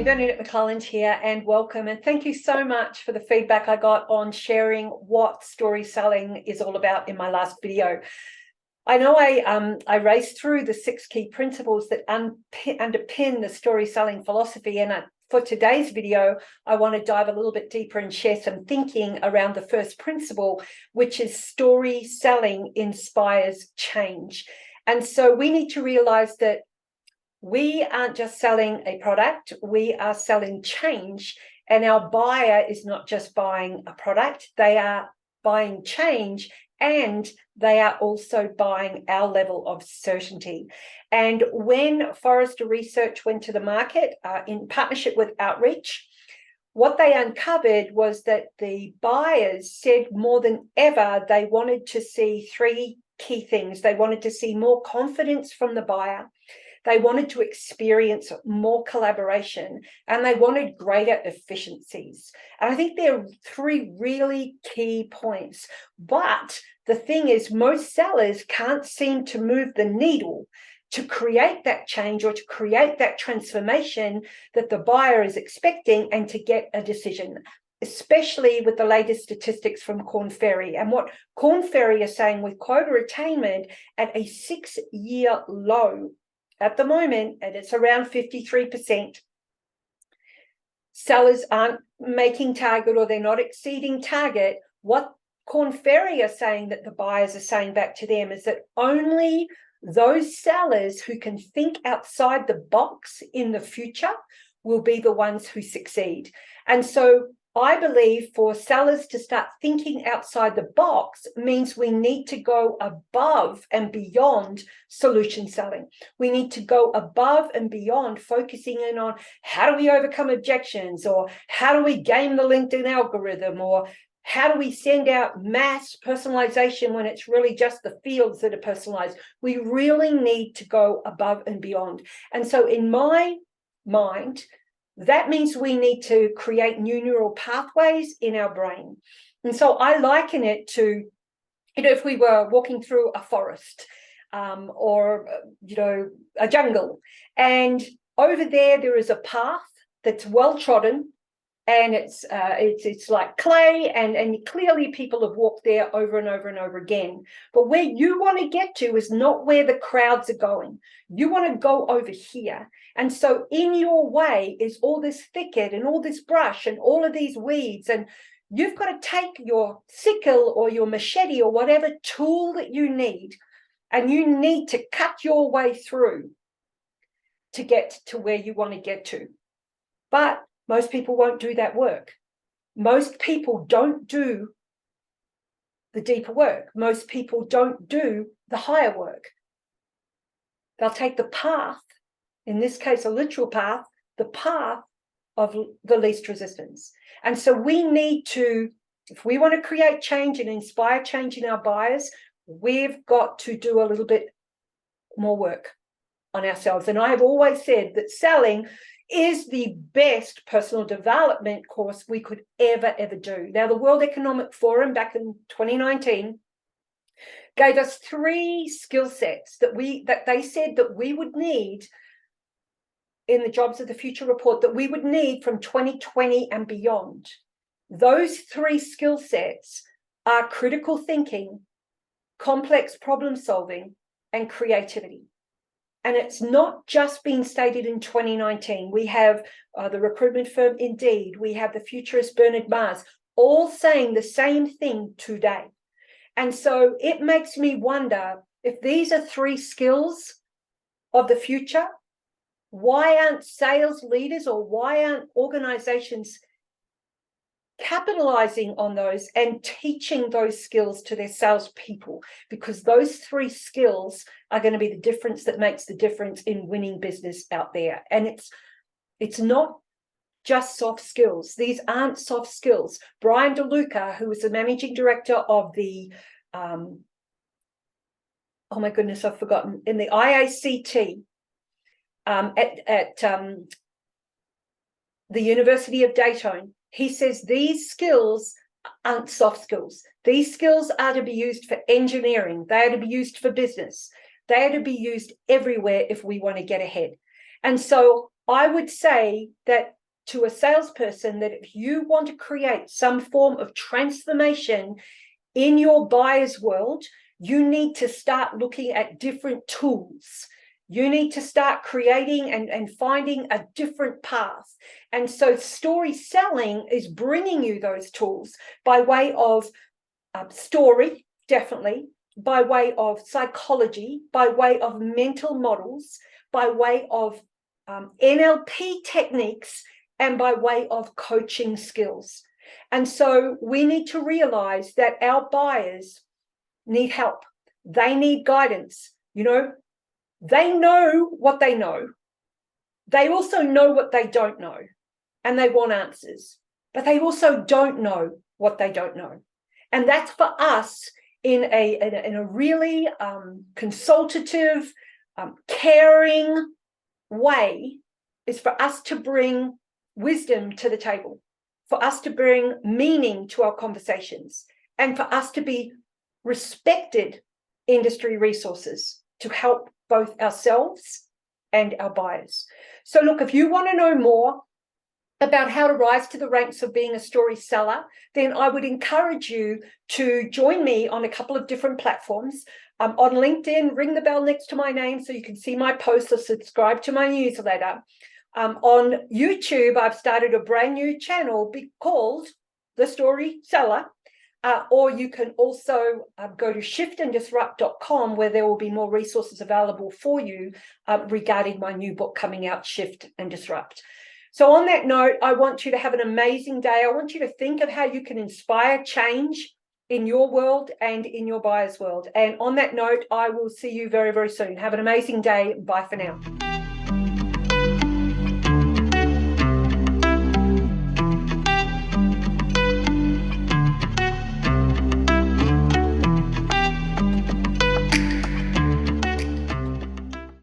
Hey, Bernadette McClelland here, and welcome. And thank you so much for the feedback I got on sharing what story selling is all about in my last video. I know I raced through the 6 key principles that underpin the story selling philosophy, and for today's video, I want to dive a little bit deeper and share some thinking around the first principle, which is story selling inspires change. And so we need to realize that we aren't just selling a product, we are selling change. And our buyer is not just buying a product, they are buying change, and they are also buying our level of certainty. And when Forrester Research went to the market in partnership with Outreach, what they uncovered was that the buyers said more than ever they wanted to see 3 key things. They wanted to see more confidence from the buyer. They wanted to experience more collaboration, and they wanted greater efficiencies. And I think there are 3 really key points. But the thing is, most sellers can't seem to move the needle to create that change or to create that transformation that the buyer is expecting and to get a decision, especially with the latest statistics from Korn Ferry. And what Korn Ferry is saying, with quota attainment at a 6-year low, at the moment, and it's around 53%, sellers aren't making target or they're not exceeding target. What Korn Ferry are saying that the buyers are saying back to them is that only those sellers who can think outside the box in the future will be the ones who succeed. And so I believe for sellers to start thinking outside the box means we need to go above and beyond solution selling. We need to go above and beyond focusing in on how do we overcome objections, or how do we game the LinkedIn algorithm, or how do we send out mass personalization when it's really just the fields that are personalized. We really need to go above and beyond. And so in my mind, that means we need to create new neural pathways in our brain. And so I liken it to, if we were walking through a forest or, a jungle, and over there is a path that's well-trodden, and it's like clay, and clearly people have walked there over and over and over again. But where you want to get to is not where the crowds are going. You want to go over here. And so in your way is all this thicket and all this brush and all of these weeds. And you've got to take your sickle or your machete or whatever tool that you need, and you need to cut your way through to get to where you want to get to. But most people won't do that work. Most people don't do the deeper work. Most people don't do the higher work. They'll take the path, in this case, a literal path, the path of the least resistance. And so we need to, if we want to create change and inspire change in our buyers, we've got to do a little bit more work on ourselves. And I have always said that selling is the best personal development course we could ever do. Now, the World Economic Forum back in 2019 gave us 3 skill sets that they said that we would need in the Jobs of the Future report, that we would need from 2020 and beyond. Those 3 skill sets are critical thinking, complex problem solving, and creativity. And it's not just been stated in 2019. We have the recruitment firm Indeed, we have the futurist Bernard Mars, all saying the same thing today. And so it makes me wonder, if these are 3 skills of the future, why aren't sales leaders, or why aren't organizations capitalizing on those and teaching those skills to their salespeople? Because those 3 skills are going to be the difference that makes the difference in winning business out there. And it's not just soft skills. These aren't soft skills. Brian DeLuca, who is the managing director of the oh my goodness, I've forgotten, in the IACT at the University of Dayton, he says these skills aren't soft skills. These skills are to be used for engineering. They are to be used for business. They are to be used everywhere if we want to get ahead. And so I would say that to a salesperson, that if you want to create some form of transformation in your buyer's world, you need to start looking at different tools. You need to start creating and finding a different path. And so story selling is bringing you those tools by way of story, definitely, by way of psychology, by way of mental models, by way of NLP techniques, and by way of coaching skills. And so we need to realize that our buyers need help. They need guidance. You know, they know what they know. They also know what they don't know, and they want answers. But they also don't know what they don't know. And that's for us in a really consultative, caring way, is for us to bring wisdom to the table, for us to bring meaning to our conversations, and for us to be respected industry resources to help both ourselves and our buyers. So look, if you want to know more about how to rise to the ranks of being a story seller, then I would encourage you to join me on a couple of different platforms. On LinkedIn, ring the bell next to my name so you can see my posts or subscribe to my newsletter. On YouTube, I've started a brand new channel called The Story Seller. Or you can also go to shiftandisrupt.com, where there will be more resources available for you regarding my new book coming out, Shift and Disrupt. So on that note, I want you to have an amazing day. I want you to think of how you can inspire change in your world and in your buyer's world. And on that note, I will see you very, very soon. Have an amazing day. Bye for now.